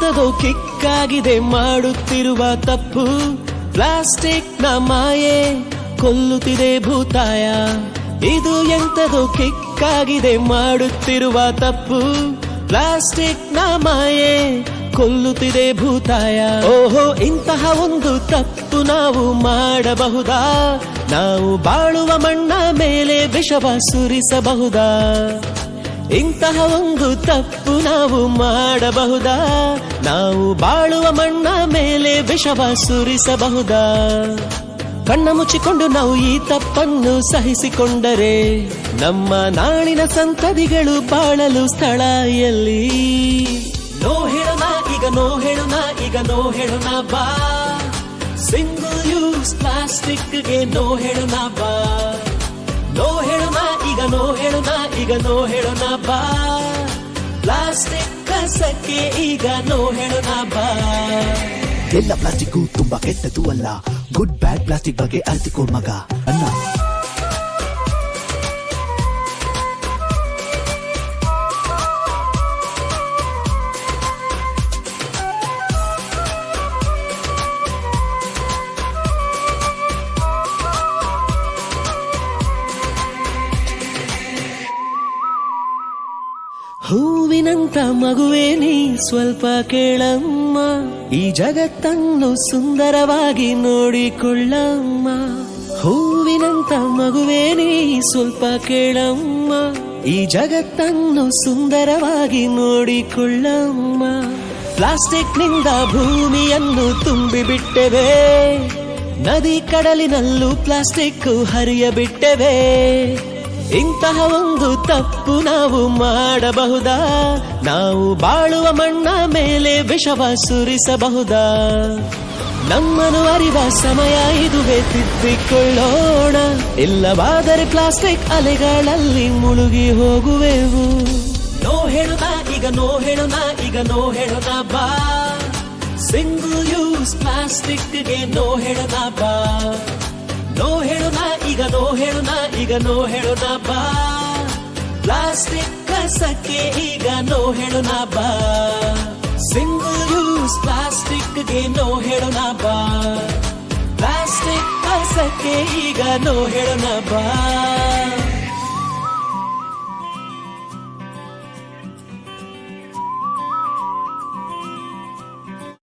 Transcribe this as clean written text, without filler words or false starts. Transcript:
ಎಂತದೋ ಕಿಕ್ಕಾಗಿದೆ ಮಾಡುತ್ತಿರುವ ತಪ್ಪು. ಪ್ಲಾಸ್ಟಿಕ್ ನ ಮಾಯೆ ಕೊಲ್ಲುತ್ತಿದೆ ಭೂತಾಯ. ಇದು ಎಂತದೋ ಕಿಕ್ಕಾಗಿದೆ ಮಾಡುತ್ತಿರುವ ತಪ್ಪು. ಪ್ಲಾಸ್ಟಿಕ್ ನ ಮಾಯೆ ಕೊಲ್ಲುತ್ತಿದೆ ಭೂತಾಯ. ಓಹೋ, ಇಂತಹ ಒಂದು ತಪ್ಪು ನಾವು ಮಾಡಬಹುದಾ? ನಾವು ಬಾಳುವ ಮಣ್ಣ ಮೇಲೆ ವಿಷವ ಸುರಿಸಬಹುದಾ? ಇಂತಹ ಒಂದು ತಪ್ಪು ನಾವು ಮಾಡಬಹುದಾ? ನಾವು ಬಾಳುವ ಮಣ್ಣ ಮೇಲೆ ವಿಷವ ಸುರಿಸಬಹುದಾ? ಕಣ್ಣ ಮುಚ್ಚಿಕೊಂಡು ನಾವು ಈ ತಪ್ಪನ್ನು ಸಹಿಸಿಕೊಂಡರೆ ನಮ್ಮ ನಾಳಿನ ಸಂತತಿಗಳು ಬಾಳಲು ಸ್ಥಳ ಎಲ್ಲಿ? ನೋ ಹೇಳೋಣ ಈಗ, ನೋ ಹೇಳೋಣ ಈಗ, ನೋ ಹೇಳೋಣ ಬಾ. ಸಿಂಗಲ್ ಯೂಸ್ ಪ್ಲಾಸ್ಟಿಕ್ಗೆ ನೋ ಹೇಳೋಣ ಬಾ. ನೋ ಹೇಳೋಣ ಈಗ, ನೋ ಹೇಳೋಣ ಈಗ, ನೋ ಹೇಳೋಣ ಬಾ. ಪ್ಲಾಸ್ಟಿಕ್ ಕಸಕ್ಕೆ ಈಗ ನೋ ಹೇಳೋಣ ಬಾ. ಎಲ್ಲ ಪ್ಲಾಸ್ಟಿಕ್ ತುಂಬಾ ಕೆಟ್ಟದು ಅಲ್ಲ. ಗುಡ್ ಬ್ಯಾಡ್ ಪ್ಲಾಸ್ಟಿಕ್ ಬಗ್ಗೆ ಅರಿತುಕೋ ಮಗ ಅನ್ನ. ಹೂವಿನಂತ ಮಗುವೇ ನೀ ಸ್ವಲ್ಪ ಕೇಳಮ್ಮ, ಈ ಜಗತ್ತನ್ನು ಸುಂದರವಾಗಿ ನೋಡಿಕೊಳ್ಳಮ್ಮ. ಹೂವಿನಂತ ಮಗುವೇ ನೀ ಸ್ವಲ್ಪ ಕೇಳಮ್ಮ, ಈ ಜಗತ್ತನ್ನು ಸುಂದರವಾಗಿ ನೋಡಿಕೊಳ್ಳಮ್ಮ. ಪ್ಲಾಸ್ಟಿಕ್ ನಿಂದ ಭೂಮಿಯನ್ನು ತುಂಬಿಬಿಟ್ಟೆವೆ, ನದಿ ಕಡಲಿನಲ್ಲೂ ಪ್ಲಾಸ್ಟಿಕ್ ಹರಿಯಬಿಟ್ಟೆವೆ. ಇಂತಹ ಒಂದು ತಪ್ಪು ನಾವು ಮಾಡಬಹುದಾ? ನಾವು ಬಾಳುವ ಮಣ್ಣ ಮೇಲೆ ವಿಷವ ಸುರಿಸಬಹುದಾ? ನಮ್ಮನ್ನು ಅರಿವ ಸಮಯ ಇದುವೇ, ತಿದ್ದಿಕೊಳ್ಳೋಣ. ಇಲ್ಲವಾದರೆ ಪ್ಲಾಸ್ಟಿಕ್ ಅಲೆಗಳಲ್ಲಿ ಮುಳುಗಿ ಹೋಗುವೆವು. ನೋ ಹೇಳೋಣ ಈಗ, ನೋ ಹೇಳೋಣ ಈಗ, ನೋ ಹೇಳೋಣ ಬಾ. ಸಿಂಗಲ್ ಯೂಸ್ ಪ್ಲಾಸ್ಟಿಕ್ಗೆ ನೋ ಹೇಳೋಣ ಬಾ. ನೋ ಹೇಳೋಣ ಈಗ, ನೋ ಹೇಳೋಣ ಈಗ, ನೋ ಹೇಳೋಣ ಬಾ. ಪ್ಲಾಸ್ಟಿಕ್ ಕಸಕ್ಕೆ ಈಗ ನೋ ಹೇಳೋಣ ಬಾ. ಸಿಂಗಲ್ ಯೂಸ್ ಪ್ಲಾಸ್ಟಿಕ್ಗೆ ನೋ ಹೇಳೋಣ ಬಾ. ಪ್ಲಾಸ್ಟಿಕ್ ಕಸಕ್ಕೆ ಈಗ ನೋ ಹೇಳೋಣ ಬಾ.